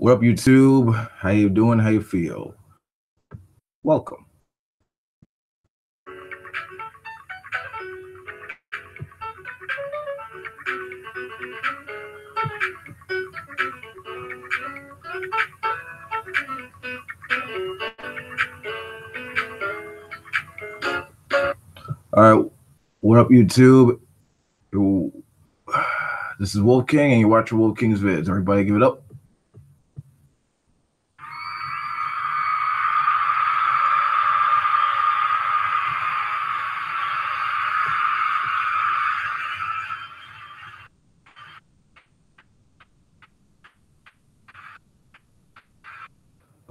What up, YouTube? How you doing? How you feel? Welcome. All right, what up, YouTube? This is Wolf King, and you're watching Wolf King's vids. Everybody, give it up.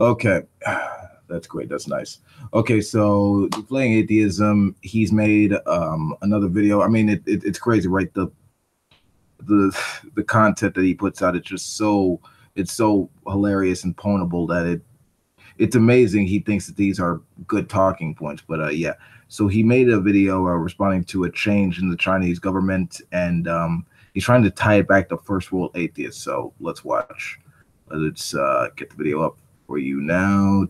Okay, that's great. That's nice. Okay, so Deflating Atheism. He's made another video. I mean, it's crazy, right? The content that he puts out, it's so hilarious and pwnable that it's amazing. He thinks that these are good talking points, but yeah. So he made a video responding to a change in the Chinese government, and he's trying to tie it back to first world atheists. So let's watch. Let's get the video up for you now.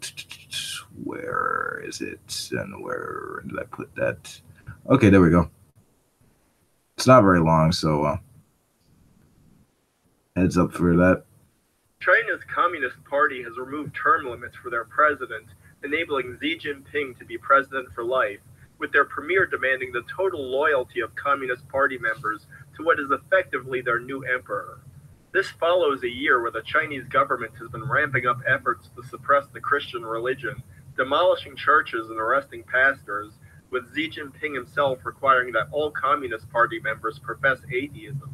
Where is it? And where did I put that? Okay, there we go. It's not very long, so heads up for that. China's Communist Party has removed term limits for their president, enabling Xi Jinping to be president for life, with their premier demanding the total loyalty of Communist Party members to what is effectively their new emperor. This follows a year where the Chinese government has been ramping up efforts to suppress the Christian religion, demolishing churches and arresting pastors, with Xi Jinping himself requiring that all Communist Party members profess atheism.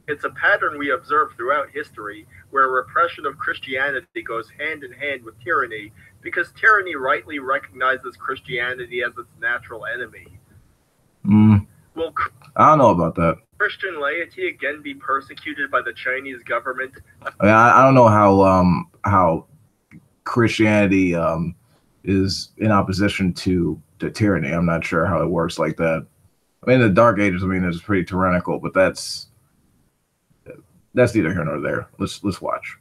It's a pattern we observe throughout history, where repression of Christianity goes hand in hand with tyranny, because tyranny rightly recognizes Christianity as its natural enemy. Will I don't know about that. Christian laity again be persecuted by the Chinese government? I mean, I don't know how Christianity is in opposition to tyranny. I'm not sure how it works like that. I mean, the Dark Ages, I mean, it's pretty tyrannical, but that's neither here nor there. Let's watch.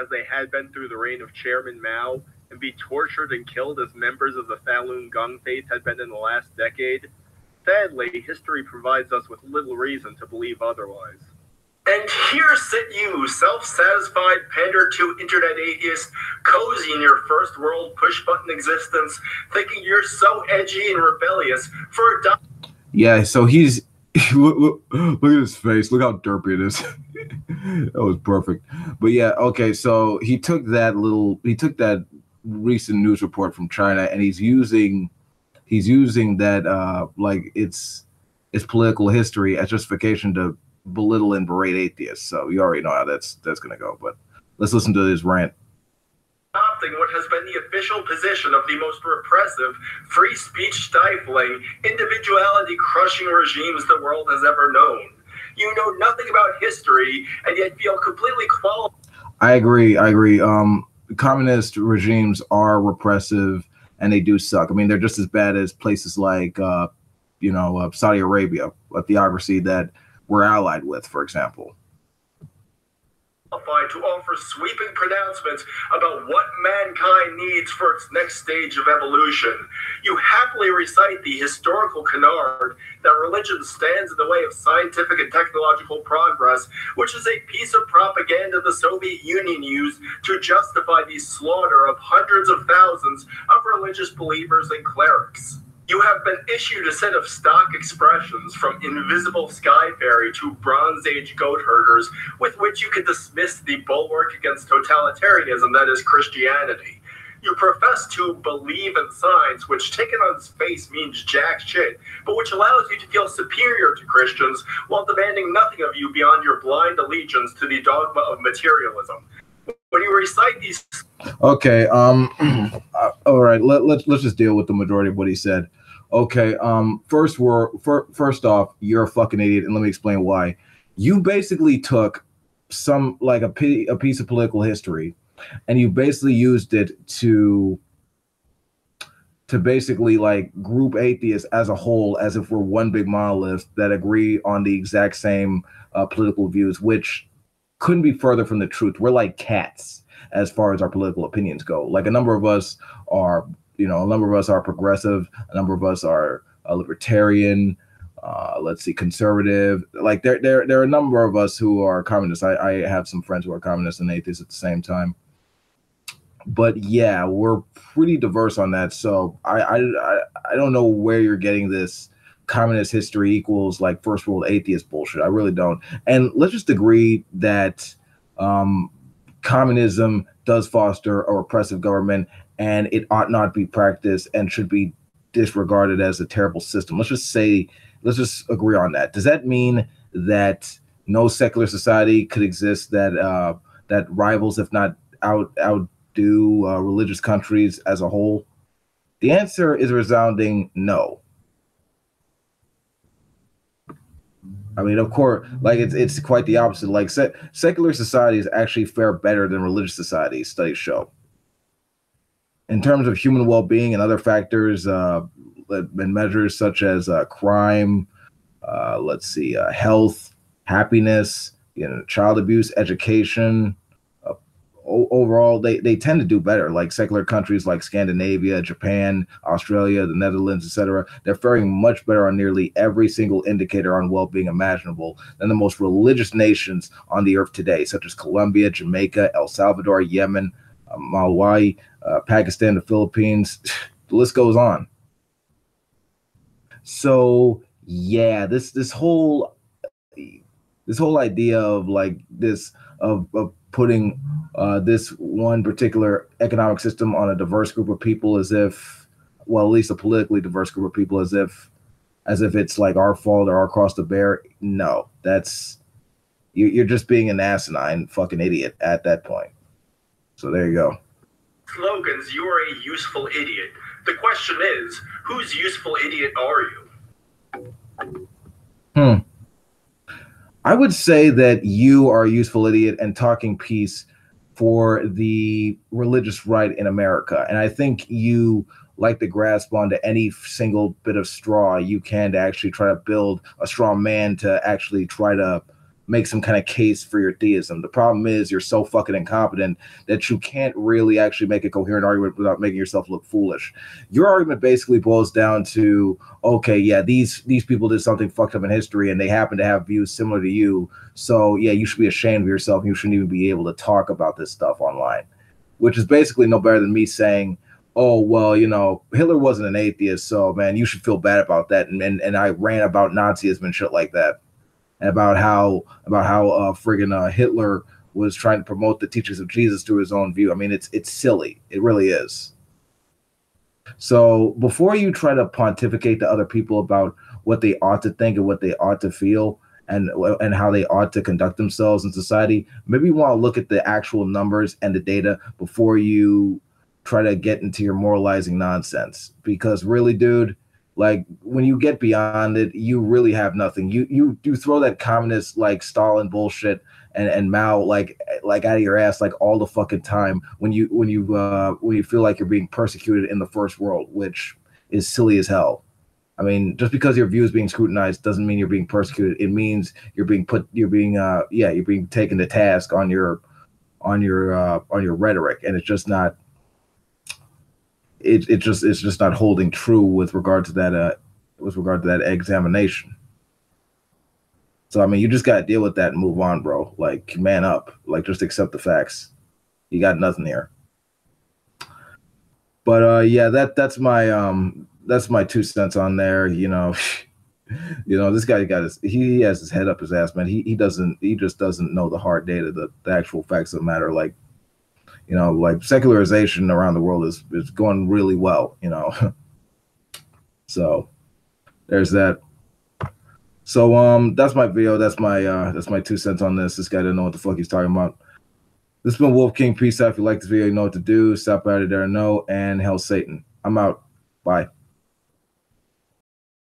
As they had been through the reign of Chairman Mao, and be tortured and killed as members of the Falun Gong faith had been in the last decade. Sadly, history provides us with little reason to believe otherwise. And here sit you, self-satisfied pander to internet atheists, cozy in your first world push-button existence, thinking you're so edgy and rebellious for a Yeah, so he's look at his face. Look how derpy it is. That was perfect. But yeah, okay, so he took that recent news report from China, and he's using that like it's political history as justification to belittle and berate atheists. So you already know how that's gonna go. But let's listen to his rant. Adopting what has been the official position of the most repressive, free speech stifling, individuality crushing regimes the world has ever known. You know nothing about history and yet feel completely qualified. I agree. Communist regimes are repressive, and they do suck. I mean, they're just as bad as places like Saudi Arabia, a theocracy that we're allied with, for example. To offer sweeping pronouncements about what mankind needs for its next stage of evolution. You happily recite the historical canard that religion stands in the way of scientific and technological progress, which is a piece of propaganda the Soviet Union used to justify the slaughter of hundreds of thousands of religious believers and clerics. You have been issued a set of stock expressions from invisible sky fairy to Bronze Age goat herders with which you can dismiss the bulwark against totalitarianism that is Christianity. You profess to believe in science, which taken on its face means jack shit, but which allows you to feel superior to Christians while demanding nothing of you beyond your blind allegiance to the dogma of materialism. When you recite these... Okay, all right, let's just deal with the majority of what he said. Okay, first off, you're a fucking idiot, and let me explain why. You basically took a piece of political history, and you basically used it to basically like group atheists as a whole, as if we're one big monolith that agree on the exact same political views, which couldn't be further from the truth. We're like cats. as far as our political opinions go. Like a number of us are, a number of us are progressive, a number of us are libertarian, let's see, conservative. Like there are a number of us who are communists. I have some friends who are communists and atheists at the same time. But yeah, we're pretty diverse on that. So I don't know where you're getting this communist history equals like first world atheist bullshit. I really don't. And let's just agree that communism does foster a repressive government, and it ought not be practiced and should be disregarded as a terrible system. Let's just agree on that. Does that mean that no secular society could exist that that rivals, if not outdo religious countries as a whole? The answer is a resounding no. I mean, of course, like it's quite the opposite. Like secular societies actually fare better than religious societies, studies show. In terms of human well-being and other factors and measures such as crime, health, happiness, child abuse, education, overall, they tend to do better. Like secular countries like Scandinavia, Japan, Australia, the Netherlands, etc., they're faring much better on nearly every single indicator on well-being imaginable than the most religious nations on the earth today, such as Colombia, Jamaica, El Salvador, Yemen, Malawi, Pakistan, the Philippines. The list goes on. So yeah, this whole idea of like this of putting this one particular economic system on a diverse group of people, as if, well, at least a politically diverse group of people, as if it's like our fault or our cross to bear. No, you're just being an asinine fucking idiot at that point. So there you go. Slogans, you are a useful idiot. The question is, whose useful idiot are you? I would say that you are a useful idiot and talking peace for the religious right in America. And I think you like to grasp onto any single bit of straw you can to actually try to build a straw man to actually try to make some kind of case for your theism. The problem is you're so fucking incompetent that you can't really actually make a coherent argument without making yourself look foolish. Your argument basically boils down to, okay, yeah, these people did something fucked up in history and they happen to have views similar to you. So yeah, you should be ashamed of yourself. You shouldn't even be able to talk about this stuff online, which is basically no better than me saying, oh, well, Hitler wasn't an atheist, so man, you should feel bad about that. And I ran about Nazism and shit like that. About how friggin' Hitler was trying to promote the teachings of Jesus through his own view. I mean, it's silly. It really is. So before you try to pontificate to other people about what they ought to think and what they ought to feel and how they ought to conduct themselves in society, maybe you want to look at the actual numbers and the data before you try to get into your moralizing nonsense. Because really, dude, like when you get beyond it, you really have nothing. You throw that communist like Stalin bullshit and Mao like out of your ass like all the fucking time when you feel like you're being persecuted in the first world, which is silly as hell. I mean, just because your view is being scrutinized doesn't mean you're being persecuted. It means you're being taken to task on your rhetoric, and it's just not. It's just not holding true with regard to that examination. So I mean, you just gotta deal with that and move on, bro. Like, man up. Like, just accept the facts. You got nothing here. But yeah, that's my 2 cents on there. This guy he has his head up his ass, man. He just doesn't know the hard data, the actual facts of the matter. Like, like secularization around the world is going really well, So there's that. So that's my video. That's my 2 cents on this. This guy didn't know what the fuck he's talking about. This has been Wolf King. Peace out. If you like this video, you know what to do. Stop by there, know, and hell Satan. I'm out. Bye.